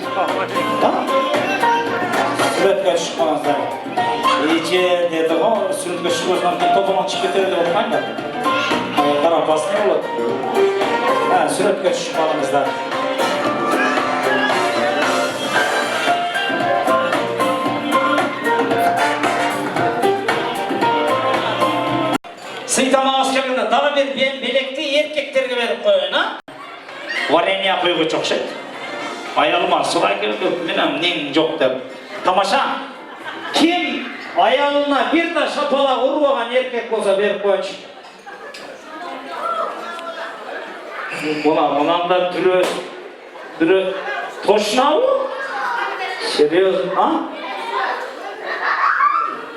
Суретке түшпеңіздер. Ece dedi o, suretке түшпөсүнөн кейін топынан шығып кетеді деп отмайын. Қарапасың болады. Суретке түшіп қалыңыздар. Сыйтамағыз келгенде дағы бір белекті еркектерге беріп қойын, варенье қойғы жоқ шет. Аялыма солай келді, менің нең жоқ деп. Тамаша, кем аялына бір да шапалақ ұрваған еркек болса беріп қойыншы. Мынанда түрі точно ау? Серьезно,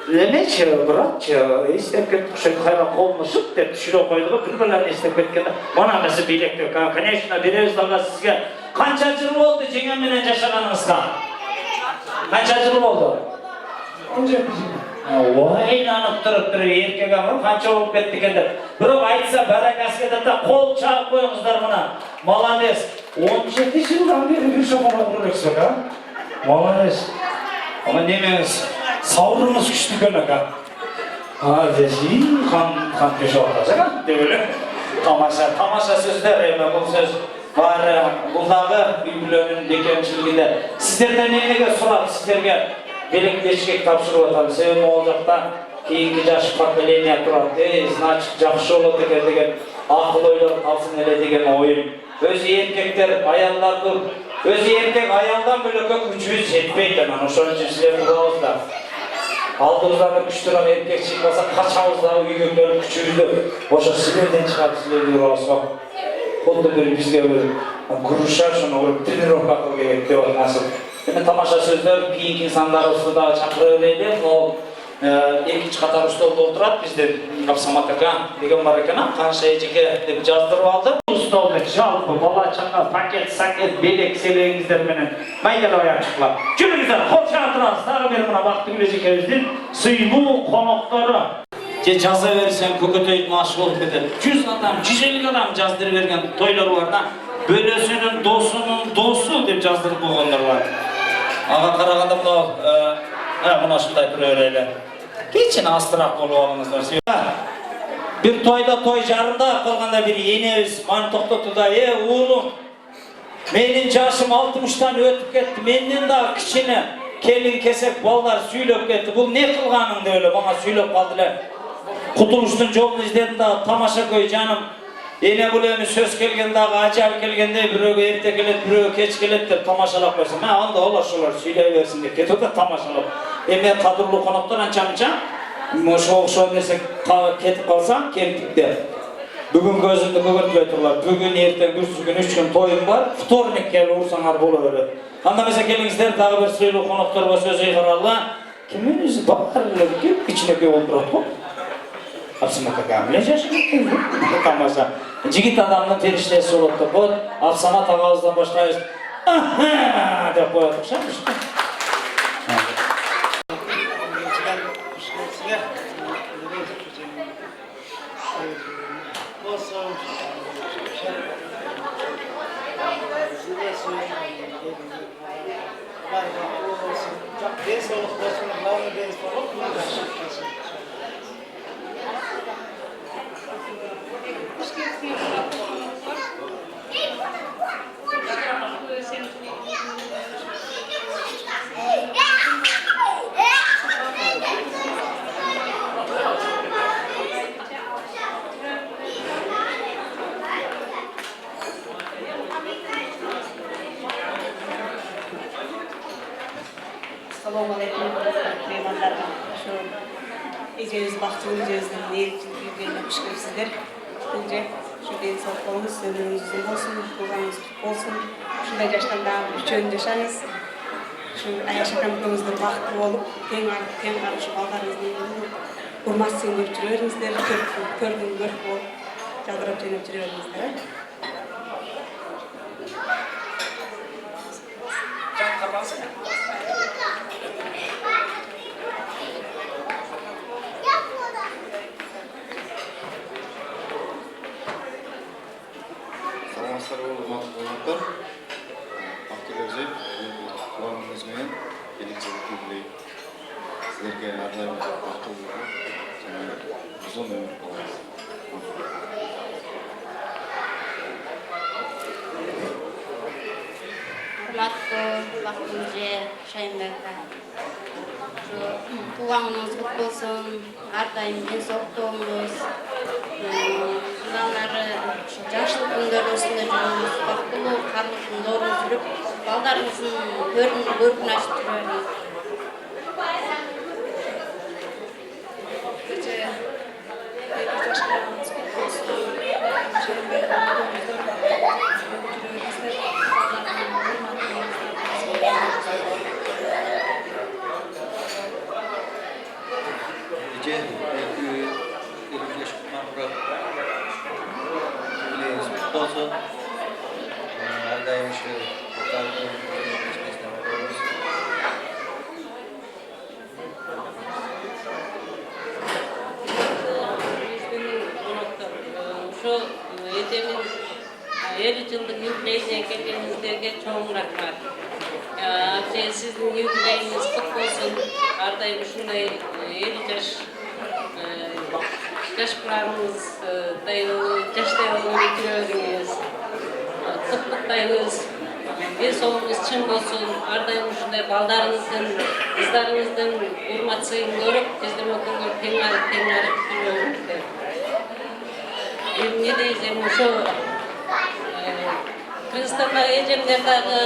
Демече, братче, истеп кетіп қайран қолыны шық деп түшіре қойдығы, бір-бірлерін істеп кеткенде, мана бізді билектер, конечно, береміз дарға сізге. Қанша жыл болды жеңемменен жашағаныңызға? Қанша жыл болды? 17 жыл. Ойланып тұрып, еркек амыр, қанша болып кетті кенді. Бірақ айтса, бәрек әскедімді қол чағып қойыңыздар мұна. Молодец. 17 жылдан бері бір шоқыға құрылексіз, молодец. Ama nemeniz, savrunuz güçlü gönlük ha. Desi, kan köşe ortacak ha, böyle. Tamaşa sözler, bu söz var, bundağı birbirlerinin dekençiliğinde. Sizlerden neyine sorap, sizlerge belekleşkek tapşırı atalım. Sebep olacakta, keyinki jaş поколение turadi, значит, жақсы olur деген, ақыл ойлар қалсын еле деген ойым. Өзі еркектер, аялларды, өзі еркек аялдан бөлөкө күчүбүз жетпейді, ошон үчүн силерди кылабыздар. Алдыбыздан күчтөрөн эркек чыкпаса, качабызда үйгөндөрүн күчүбүздү. Ошо силерден чыгат, силерди кылабыз. Xuddi bir bizga bir kuruşa şunu bir trenirovka qilib kerak deb nasib. Endi tomosha so'zlar keyingi insonlar ustida chaqiraveraylik. O ikkinchi qator ustolda o'tiradi bizda Absamat aka degan bor ekan, qancha ejika deb yozdirib oldi. Ustolda jalpi bola chaqa paket saket belek selengizlar bilan maydalab chiqlab. Juringizlar xo'sh turasiz. Tag'in bir mana vaqt kelajagimizning suybu qonoqlari. Jaza versem kökötöyüp maaşı olup gider. 100 adam, 150 adam jazdırıp vergen toylar var da bölösünün dostu dep jazdırıp boğanlar var. Ağa karaganda buna şunday öyle. Geçin astırak bolu alınızlar. Bir toyda toy jarında kalganda bir yenemiz bana toktatu da oğlum menin yaşım 60'tan ötüp ketti. Menden daha kichine kelin kesek ballar süylöp ketti. Bu ne kılganın da öyle bana süylöp kaldılar. Kutuluştun yolunu izledim da tamaşa koy canım. Yine bu söz kelgende, acayip kelgende biröge erte kelet, biröge keç kelet dep tamaşalap versin. Ha onda olar şolar söyleyiversin dep ketip de tamaşalap. Eme kadırlı konaktan ança-ança şoğuk desek ketip kalsam kelip de. Bugün gözümde kögürtüle turlar. Bugün erten 3 gün toyum var. Vtornik gel ursanar boluverir. Anda mesela kelingizler dağı bir söylü konaklar ve söz eygarallah. Kimin yüzü bakarlar ki içine köy oldurat. Absamat aka bilen yaşayıp tamasa. Jigit adamның periştesi olup da bol. Absamat ağızdan başlayız. Aha dep koyup şamış. Assalomu alaykum mehmonlarga. Shu ijeniz baxtli ijenizni niyatini xush ko'rsizlar. Bunca şu den sağlığınız, ömrünüz uzun olsun, kulağınız olsun. Şunday yaştan daha üçün yaşanız. Şu yaşakanlığınızda vakti olup, ten karşı ballarınızın hurmatsın dep жүрөңүздөр, көргөн көрүп болуp, жадырап жөнөп жүрөңүздөр. Саламатсыздар урматтуу конокторлор. Актылыгы кулагыңыз менен келечек юбилей силерге ардайым бактылуу жана узун өмүр болобуз. Урматтуу Бактымже Шайынбек aka. Şu туғаныңыз құт болсын, ардайым денсаулықтарыңыз, жылдары жашылық күндер осында жүріңіз, бақытлы қарлы күндеріңіз жүріп, балдарыңыздың көркін ашып жүріңіз. Şu etemin 50 yıllık yükleyine geldiğinizde çok rahmat. Sizin yükleyiniz kutlu olsun. Ardayım şunday 50 yaş kurarınız, yaşlarını bitiriyorsunuz. Kutluktayınız. Bir solunuz çın olsun. Ardayım şunday baldarınızın, kızlarınızın hurmatsıyın görüp, bizden okulun tengarıp bitiriyoruz. Ne diyeceğim şu Kırgızistan'da ecemlerdeki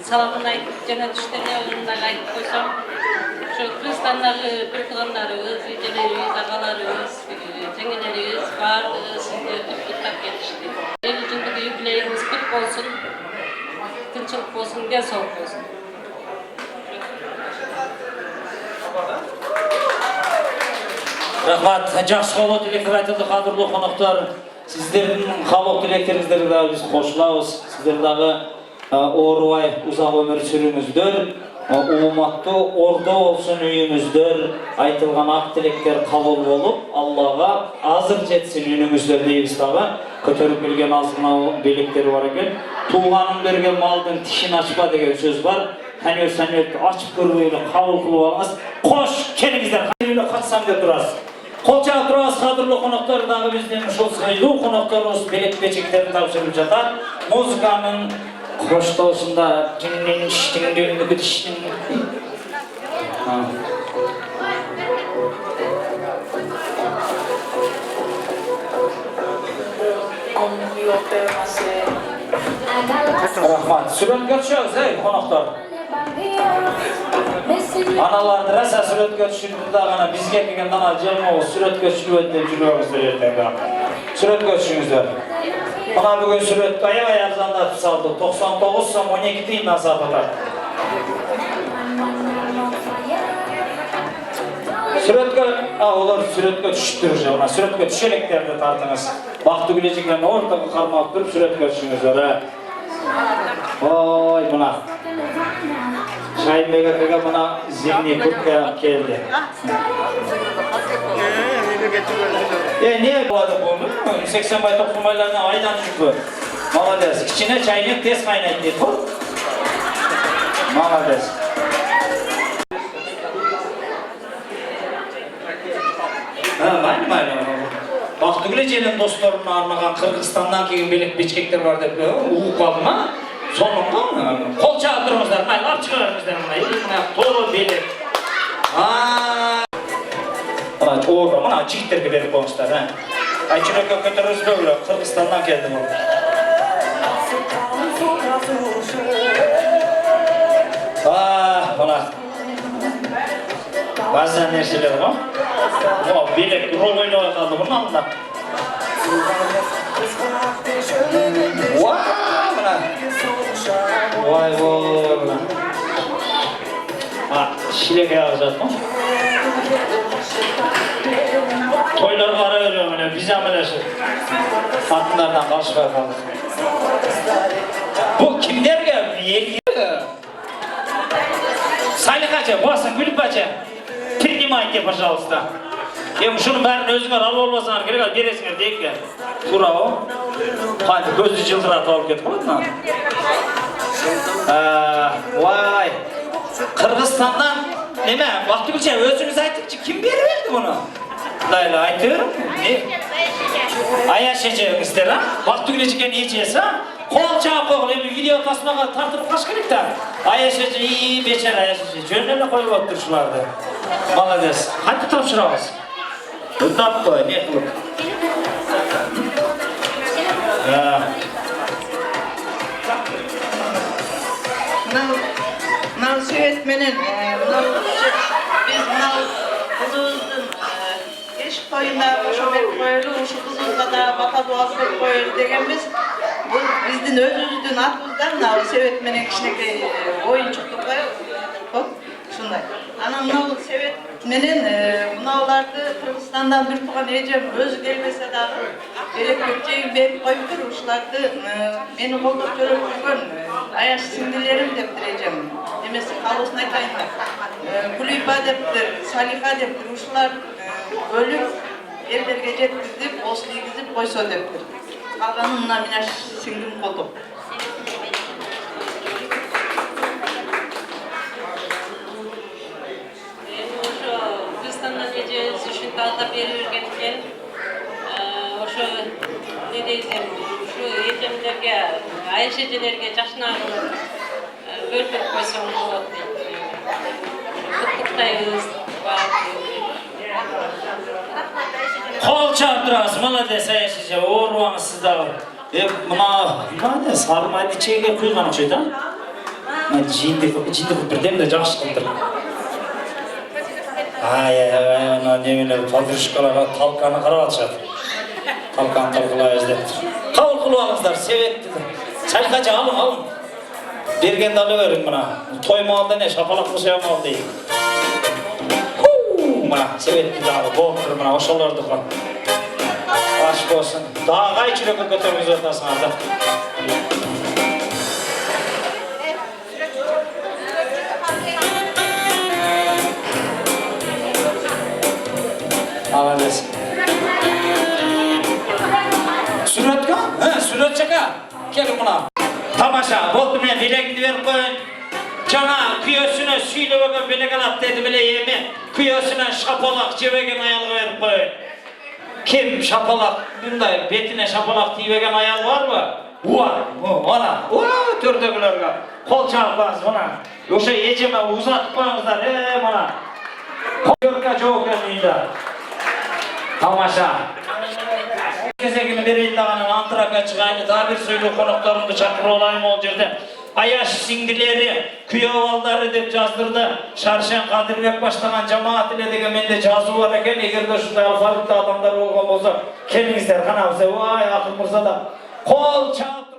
salamını aytıp, jana düşten yolundan aytıp koysam, şu Kırgızistan'daki bir tuğanlarımız, ecelerimiz, ağalarımız, jengelerimiz vardı, sizde tutup yetişti. 50 yıllık yükleyip болсын, тынчылык болсын, денсаулык болсын. Рахмат, жақсы қалау тілектер айтылды, қадірлі қонақтар. Сіздердің қалау тілектеріңіздерді да біз қосылабыз. Сіздердағы орубай ұзақ өмір сүріңіздер, уматты орда болсын үйіңіздер, айтылған ақ тілектер қабыл болып, Аллаға азыр жетсін үйіңіздер дейбіз тағы. Көтеріп келген азғына белектері бар екен. Туғаның берген малдың тишін ашпа деген сөз бар. Сәнет ашып көргейлі қабыл қылып алыңыз. Қош, келіңіздер, қайырлы қатсам деп тұрасыз. Қолчақ тұрас қадірлі қонақтардағы бізден шол сайлы қонақтарымыз белек бечектерін тапсырып жатар. Музыканың қоштаусында тіңнен іштіңден үгіт іштің. Рахмат. Сүрөткө түшөбүз, қонақтар. Аналарды раса сүрөткө түшүрдү дагы бизге келген дана жемоо сүрөткө түшүрөт деп жүрөбүздөр эртең. Сүрөткө түшүңүздөр. Мына бүгүн сүрөткө аябай арзандатып салды. 99 сом 12 тыйындан сатылат. Сүрөткө, олар сүрөткө түшүптүр уже. Мына сүрөткө түшөлектерди тартыңыз. Бактуу келечектерин ортого кармап туруп сүрөткө түшүңүздөр. Ой, мына Şahin Bey'e bana zihni kurtlayan geldi. Niye bu adı bunu? 80 bay 90 baylarına aydan çıktı. Malades. İçine çayını tez kaynatıyor. Malades. Bayım. Baktı güleceğinin dostlarının armağan Kırgızistan'dan kelgen belek beçkekler var dep uğup kaldım ha. Sonunda kol çağırtırımızlar, maylar çıkarırımızlar buna, doğru belek. Doğru, buna çiğitlerge verip koymuşlar. Ayçınöke kötürüz böyle, Kırgızistan'dan geldim o. Buna. Bazen nerseler o. Belek rol oynaya kaldı bunun alında. Vay vay. Şileke yapacağız mı? Toylar ara veriyorum öyle, bize ameleşir. Altınlardan karşı kaldık. Bu kimler geldi? Salih basın, Gülüp Hacı. Принимайте, пожалуйста. Şunun bәрін өзіңер алып olmasаңар керек, бересіңер дейік ке. Тура о. Қанды көзді жылдыратып алып кетіп қойды. Vay. Kırgızistan'dan neme? Baktı özünüz aytıkçı kim verdi bunu? Dayla aytıyorum. Aya şeceğinizler ha? Baktı gülecekken yiyeceğiz ha? Kol çağı koğul, video tasmağa tartırıp kaç gerekten. Aya şece, iyi beçer aya şece. Jönlerine koyup otur şularda. Malades. Hadi tapşıramaz. Öndap koy, ne kılık? Nal söğütmenin, biz nal kızımızın eşik toyunda şu bek koyulu, şu kızımızda da baka doğası bek koyulu degenimiz bu bizden özümüzden atımızdan nal söğütmenin kişineki oyunçuklu koyulu. Şunday. Anam nal söğütmenin bunavlardı Kırgızistan'dan bir tuğan ecem özü gelmese de belek kökçeyi berip koyup duruşlardı. Beni koldup görüp görün. Ayaş sindilerim deptireceğim. Demesi kalosuna kayınlar. Kulüba deptir, Saliha deptir. Uşular ölüp, ellerge jetkizip, osliyi gizip koyso deptir. Kalganımla minaş sindim koldum. Kırgızistan'dan gece düşün dalda verirken şu ne diyeceğim, şu yetimlerge, ayşecelerge yaşınağını bölüp koysam olur diye. Kutluktayız. Kol çarptırası, malades ayşece, oğurvanız sizde var. Buna sarmaydı çeyge kuygan uçuydu ha? Cindi birden de жақсы қылдыр. Немелер подружкаларға талқаны қарап жатыр. Талқаны талқылай іздеп. Қабыл қылып алыңыздар, себепті. Çaykaçı alın. Bergen dalı verin bana. Toymalı ne şapalaklı şey olmalı değil. Bana sevetli dalı, boğdur bana, hoşalardık lan. Aşk olsun. Daha kay çürek götürümüz ötasın artık. Ağabeysin. Sürat kan? He, sürat çaka. Gelin buna. Tamaşa, boldu men dilekini verip koyun. Cana kıyosuna süyle bakın bile kalat dedi bile yemi. Kıyosuna şapalak cevegen ayalı verip koyun. Kim şapalak, bunday betine şapalak diyevegen ayal var mı? Var, ona. Türdögülerge. Kol çarpmaz ona. Yoksa yeceme uzatıp koyunuzlar, bana. Kol çok yanıydı. Tamaşa. Kesegini bereydi dağının antraka çıkayını daha bir söylü konuklarımdı çakır olayım ol жерде. Ayaş singileri, küyovalları dep jazdırdı. Şarşen Kadirbek başlagan jamaat ile degen mende жазуу бар экен. Эгерде ушундай алфавитте адамдар болгон болсо, келиңиздер канабыз. Vay Акыл мырза да. Кол чап